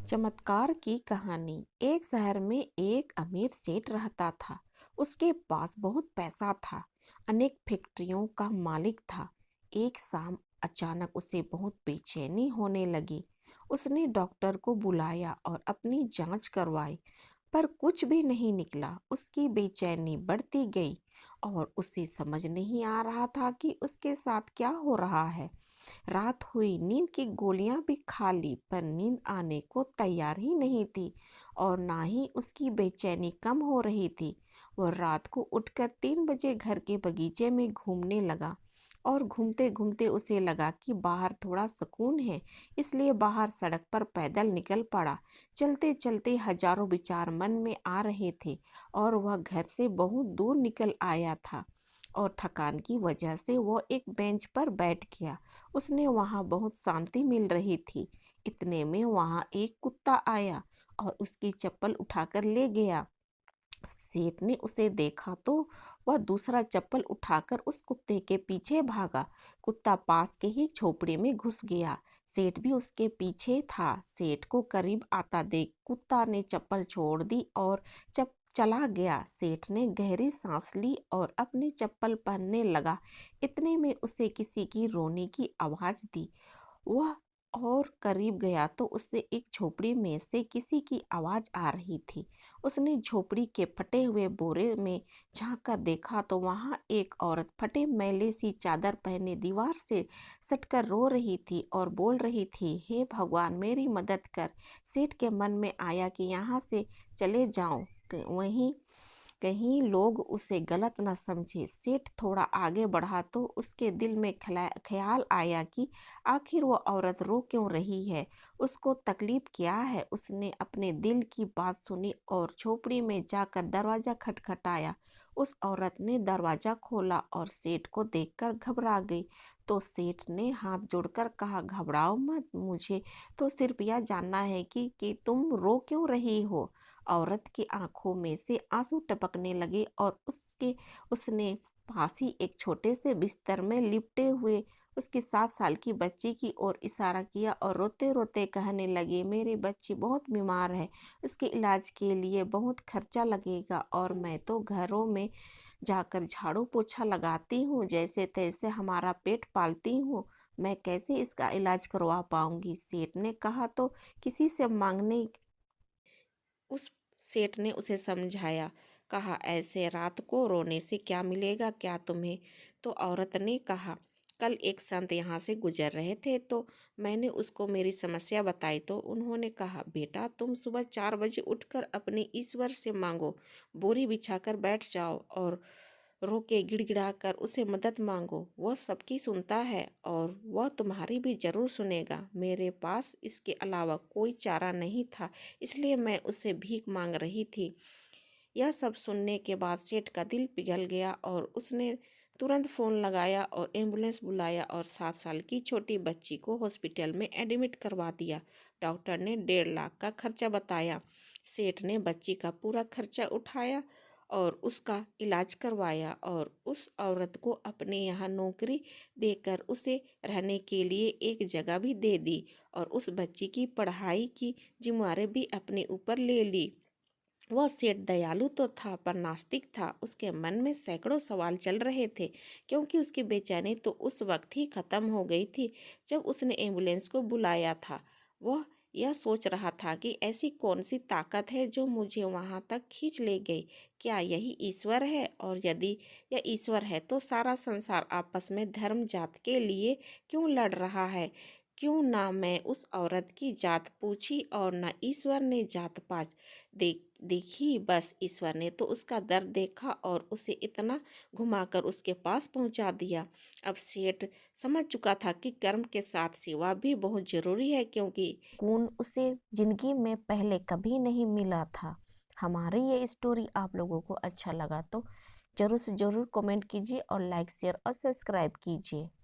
चमत्कार की कहानी। एक शहर में एक अमीर सेठ रहता था। उसके पास बहुत पैसा था, अनेक फैक्ट्रियों का मालिक था। एक शाम अचानक उसे बहुत बेचैनी होने लगी। उसने डॉक्टर को बुलाया और अपनी जांच करवाई, पर कुछ भी नहीं निकला। उसकी बेचैनी बढ़ती गई और उसे समझ नहीं आ रहा था कि उसके साथ क्या हो रहा है। रात हुई, नींद की गोलियां भी खा ली, पर नींद आने को तैयार ही नहीं थी और ना ही उसकी बेचैनी कम हो रही थी। वह रात को उठकर 3 बजे घर के बगीचे में घूमने लगा और घूमते घूमते उसे लगा कि बाहर थोड़ा सुकून है, इसलिए बाहर सड़क पर पैदल निकल पड़ा। चलते चलते हजारों विचार मन में आ रहे थे और वह घर से बहुत दूर निकल आया था और थकान की वजह से वो एक बेंच पर बैठ गया। उसने वहां बहुत शांति मिल रही थी। इतने में वहां एक कुत्ता आया और उसकी चप्पल उठाकर ले गया। सेठ ने उसे देखा तो वह दूसरा चप्पल उठाकर उस कुत्ते के पीछे भागा। कुत्ता पास के ही झोपड़ी में घुस गया। सेठ भी उसके पीछे था। सेठ को करीब आता देख कुत्ता ने चप्पल छोड़ दी और चला गया। सेठ ने गहरी सांस ली और अपनी चप्पल पहनने लगा। इतने में उसे किसी की रोने की आवाज दी। वह और करीब गया तो उससे एक झोपड़ी में से किसी की आवाज आ रही थी। उसने झोपड़ी के फटे हुए बोरे में झांक कर देखा तो वहां एक औरत फटे मैले सी चादर पहने दीवार से सटकर रो रही थी और बोल रही थी, हे भगवान मेरी मदद कर। सेठ के मन में आया कि यहाँ से चले जाऊं, वहीं कहीं लोग उसे गलत न समझे। सेठ थोड़ा आगे बढ़ा तो उसके दिल में ख्याल आया कि आखिर वो औरत रो क्यों रही है, उसको तकलीफ क्या है। उसने अपने दिल की बात सुनी और झोपड़ी में जाकर दरवाजा खटखटाया। उस औरत ने दरवाजा खोला और सेठ को देखकर घबरा गई। तो सेठ ने हाथ जोड़कर कहा, घबराओ मत, मुझे तो सिर्फ यह जानना है कि तुम रो क्यों रही हो। औरत की आंखों में से आंसू टपकने लगे और उसने पास ही एक छोटे से बिस्तर में लिपटे हुए उसकी 7 साल की बच्ची की ओर इशारा किया और रोते रोते कहने लगे, मेरी बच्ची बहुत बीमार है, उसके इलाज के लिए बहुत खर्चा लगेगा और मैं तो घरों में जाकर झाड़ू पोछा लगाती हूँ, जैसे तैसे हमारा पेट पालती हूँ, मैं कैसे इसका इलाज करवा पाऊंगी। सेठ ने कहा तो किसी से मांगने उस सेठ ने उसे समझाया, कहा ऐसे रात को रोने से क्या मिलेगा क्या तुम्हें। तो औरत ने कहा, कल एक संत यहाँ से गुजर रहे थे तो मैंने उसको मेरी समस्या बताई तो उन्होंने कहा, बेटा तुम सुबह 4 बजे उठकर अपने ईश्वर से मांगो, बोरी बिछाकर बैठ जाओ और रो के गिड़गिड़ा कर उसे मदद मांगो, वह सबकी सुनता है और वह तुम्हारी भी जरूर सुनेगा। मेरे पास इसके अलावा कोई चारा नहीं था, इसलिए मैं उससे भीख मांग रही थी। यह सब सुनने के बाद सेठ का दिल पिघल गया और उसने तुरंत फोन लगाया और एम्बुलेंस बुलाया और 7 साल की छोटी बच्ची को हॉस्पिटल में एडमिट करवा दिया। डॉक्टर ने 1.5 लाख का खर्चा बताया। सेठ ने बच्ची का पूरा खर्चा उठाया और उसका इलाज करवाया और उस औरत को अपने यहाँ नौकरी देकर उसे रहने के लिए एक जगह भी दे दी और उस बच्ची की पढ़ाई की जिम्मेदारी भी अपने ऊपर ले ली। वह सेठ दयालु तो था पर नास्तिक था। उसके मन में सैकड़ों सवाल चल रहे थे, क्योंकि उसकी बेचैनी तो उस वक्त ही खत्म हो गई थी जब उसने एम्बुलेंस को बुलाया था। वह यह सोच रहा था कि ऐसी कौन सी ताकत है जो मुझे वहां तक खींच ले गई। क्या यही ईश्वर है? और यदि यह ईश्वर है तो सारा संसार आपस में धर्म जात के लिए क्यों लड़ रहा है? क्यों ना मैं उस औरत की जात पूछी और ना ईश्वर ने जात पात देखी। बस ईश्वर ने तो उसका दर्द देखा और उसे इतना घुमाकर उसके पास पहुंचा दिया। अब सेठ समझ चुका था कि कर्म के साथ सेवा भी बहुत जरूरी है, क्योंकि गुण उसे जिंदगी में पहले कभी नहीं मिला था। हमारी ये स्टोरी आप लोगों को अच्छा लगा तो जरूर से जरूर कमेंट कीजिए और लाइक शेयर और सब्सक्राइब कीजिए।